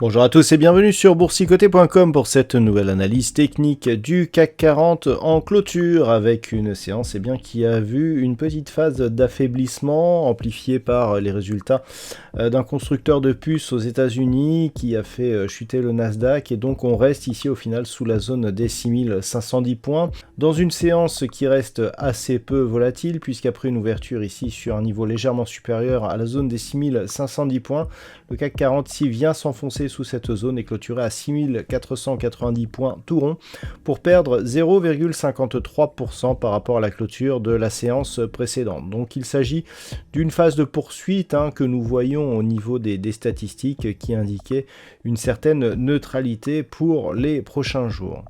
Bonjour à tous et bienvenue sur boursicoté.com pour cette nouvelle analyse technique du CAC 40 en clôture avec une séance qui a vu une petite phase d'affaiblissement amplifiée par les résultats d'un constructeur de puces aux États-Unis qui a fait chuter le Nasdaq et donc on reste ici au final sous la zone des 6510 points dans une séance qui reste assez peu volatile puisqu'après une ouverture ici sur un niveau légèrement supérieur à la zone des 6510 points, le CAC 40 ici vient s'enfoncer sous cette zone et clôturer à 6490 points tout rond pour perdre 0,53% par rapport à la clôture de la séance précédente. Donc il s'agit d'une phase de poursuite que nous voyons au niveau des statistiques qui indiquaient une certaine neutralité pour les prochains jours.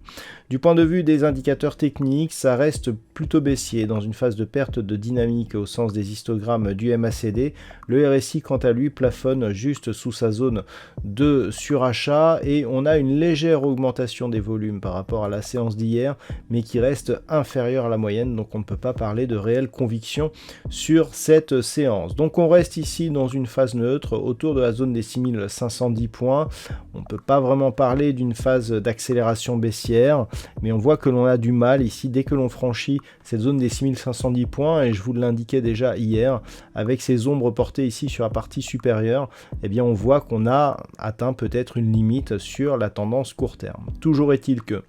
Du point de vue des indicateurs techniques, ça reste plutôt baissier dans une phase de perte de dynamique au sens des histogrammes du MACD. Le RSI quant à lui plafonne juste sous sa zone de surachat et on a une légère augmentation des volumes par rapport à la séance d'hier mais qui reste inférieure à la moyenne, donc on ne peut pas parler de réelle conviction sur cette séance. Donc on reste ici dans une phase neutre autour de la zone des 6510 points. On ne peut pas vraiment parler d'une phase d'accélération baissière, mais on voit que l'on a du mal ici dès que l'on franchit cette zone des 6510 points, et je vous l'indiquais déjà hier, avec ces ombres portées ici sur la partie supérieure, eh bien on voit qu'on a atteint peut-être une limite sur la tendance court terme. Toujours est-il que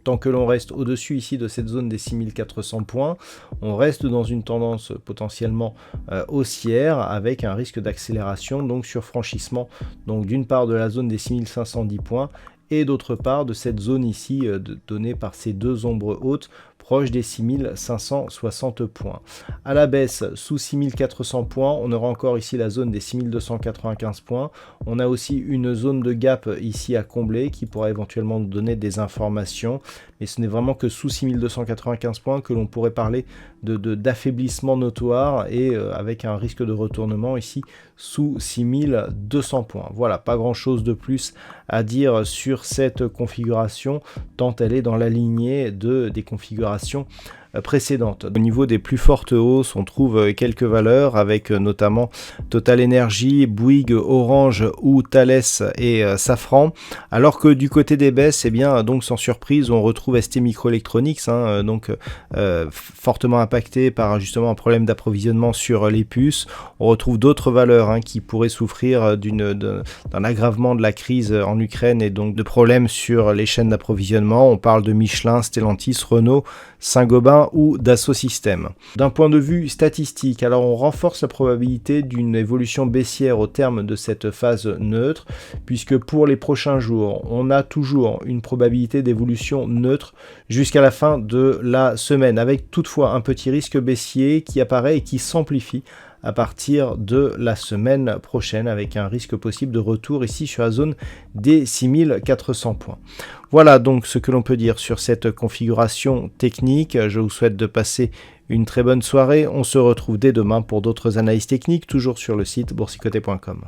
tant que l'on reste au-dessus ici de cette zone des 6400 points, on reste dans une tendance potentiellement haussière avec un risque d'accélération, donc sur franchissement donc d'une part de la zone des 6510 points et d'autre part de cette zone ici donnée par ces deux ombres hautes proche des 6560 points. À la baisse, sous 6400 points, on aura encore ici la zone des 6295 points. On a aussi une zone de gap ici à combler qui pourra éventuellement nous donner des informations. Mais ce n'est vraiment que sous 6295 points que l'on pourrait parler d'affaiblissement notoire et avec un risque de retournement ici sous 6200 points. Voilà, pas grand chose de plus à dire sur cette configuration tant elle est dans la lignée des configurations précédentes. Au niveau des plus fortes hausses, on trouve quelques valeurs avec notamment Total Energy, Bouygues, Orange ou Thales et Safran, alors que du côté des baisses, eh bien donc sans surprise, on retrouve STMicroelectronics, fortement impacté par justement un problème d'approvisionnement sur les puces. On retrouve d'autres valeurs qui pourraient souffrir d'un aggravement de la crise en Ukraine et donc de problèmes sur les chaînes d'approvisionnement. On parle de Michelin, Stellantis, Renault, Saint-Gobain ou Dassault Systèmes. D'un point de vue statistique, alors on renforce la probabilité d'une évolution baissière au terme de cette phase neutre, puisque pour les prochains jours, on a toujours une probabilité d'évolution neutre jusqu'à la fin de la semaine, avec toutefois un petit risque baissier qui apparaît et qui s'amplifie à partir de la semaine prochaine avec un risque possible de retour ici sur la zone des 6400 points. Voilà donc ce que l'on peut dire sur cette configuration technique. Je vous souhaite de passer une très bonne soirée. On se retrouve dès demain pour d'autres analyses techniques, toujours sur le site boursicoté.com.